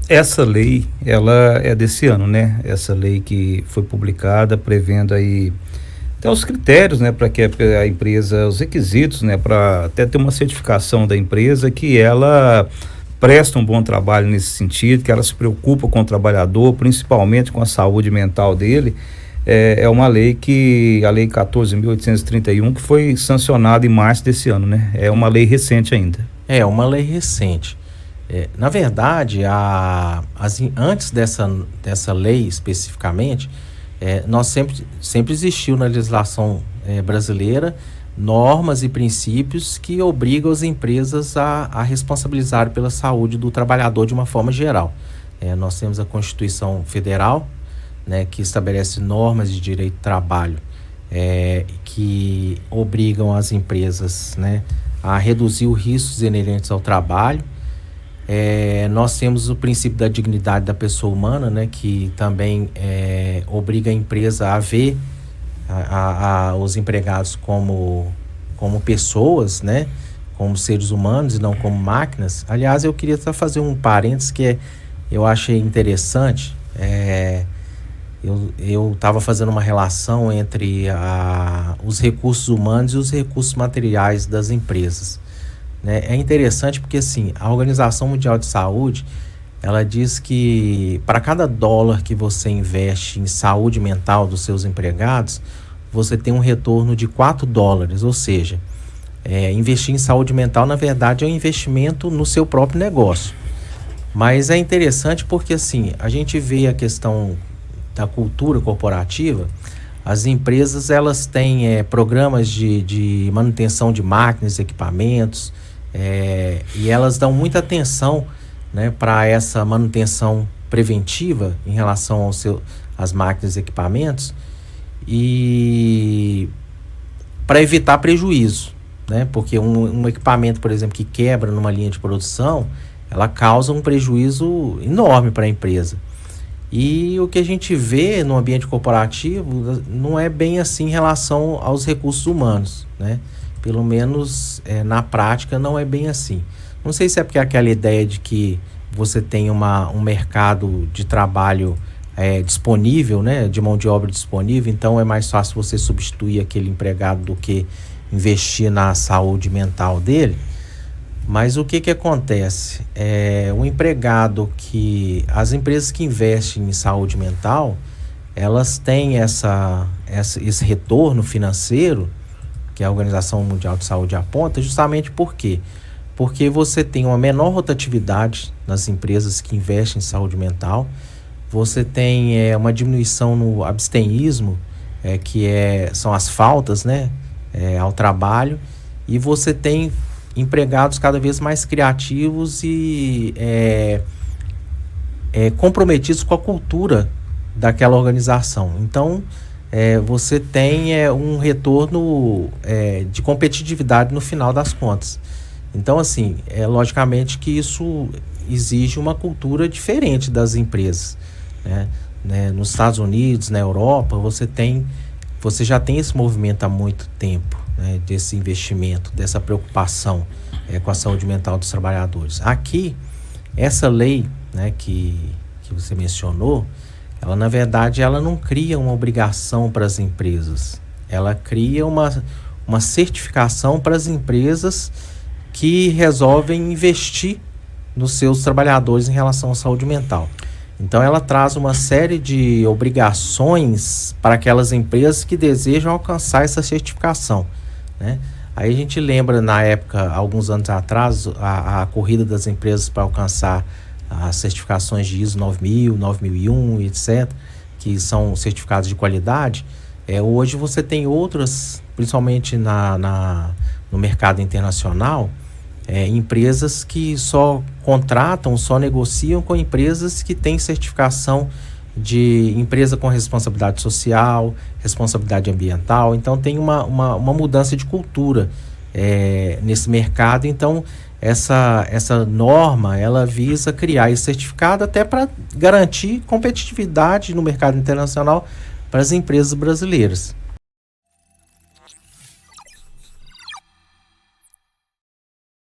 Essa lei, ela é desse ano, né? Essa lei que foi publicada prevendo aí até os critérios, né, para que a empresa, os requisitos, né, para até ter uma certificação da empresa que ela presta um bom trabalho nesse sentido, que ela se preocupa com o trabalhador, principalmente com a saúde mental dele. É uma lei a lei 14.831, que foi sancionada em março desse ano, né? É uma lei recente ainda. É uma lei recente. Na verdade, antes dessa lei especificamente, nós sempre existiu na legislação brasileira normas e princípios que obrigam as empresas a responsabilizar pela saúde do trabalhador de uma forma geral. Nós temos a Constituição Federal, né, que estabelece normas de direito do trabalho que obrigam as empresas, né, a reduzir os riscos inerentes ao trabalho. Nós temos o princípio da dignidade da pessoa humana, né, que também obriga a empresa a ver os empregados como pessoas, né, como seres humanos e não como máquinas. Aliás, eu queria só fazer um parênteses que eu achei interessante. Eu estava fazendo uma relação entre os recursos humanos e os recursos materiais das empresas. É interessante porque, assim, a Organização Mundial de Saúde, ela diz que para cada dólar que você investe em saúde mental dos seus empregados, você tem um retorno de $4, ou seja, investir em saúde mental, na verdade, é um investimento no seu próprio negócio. Mas é interessante porque, assim, a gente vê a questão da cultura corporativa. As empresas, elas têm programas de manutenção de máquinas, equipamentos, e elas dão muita atenção, né, para essa manutenção preventiva em relação às máquinas e equipamentos, e para evitar prejuízo, né? Porque um equipamento, por exemplo, que quebra numa linha de produção, ela causa um prejuízo enorme para a empresa. E o que a gente vê no ambiente corporativo não é bem assim em relação aos recursos humanos, né? Pelo menos na prática não é bem assim. Não sei se é porque aquela ideia de que você tem um mercado de trabalho disponível, né? De mão de obra disponível, então é mais fácil você substituir aquele empregado do que investir na saúde mental dele. Mas o que acontece? Um empregado as empresas que investem em saúde mental, elas têm esse retorno financeiro que a Organização Mundial de Saúde aponta, justamente por quê? Porque você tem uma menor rotatividade nas empresas que investem em saúde mental, você tem uma diminuição no abstentismo, são as faltas, né, ao trabalho, e você tem empregados cada vez mais criativos e comprometidos com a cultura daquela organização. Então, você tem um retorno de competitividade no final das contas. Então, assim, logicamente que isso exige uma cultura diferente das empresas, né? Nos Estados Unidos, na Europa, você já tem esse movimento há muito tempo, né? Desse investimento, dessa preocupação com a saúde mental dos trabalhadores. Aqui, essa lei, né, que você mencionou, ela, na verdade, ela não cria uma obrigação para as empresas. Ela cria uma certificação para as empresas que resolvem investir nos seus trabalhadores em relação à saúde mental. Então, ela traz uma série de obrigações para aquelas empresas que desejam alcançar essa certificação, né? Aí a gente lembra, na época, alguns anos atrás, a corrida das empresas para alcançar as certificações de ISO 9000, 9001, etc., que são certificados de qualidade. Hoje você tem outras, principalmente no mercado internacional, empresas que só contratam, só negociam com empresas que têm certificação de empresa com responsabilidade social, responsabilidade ambiental. Então tem uma mudança de cultura nesse mercado. Então essa norma, ela visa criar esse certificado até para garantir competitividade no mercado internacional para as empresas brasileiras.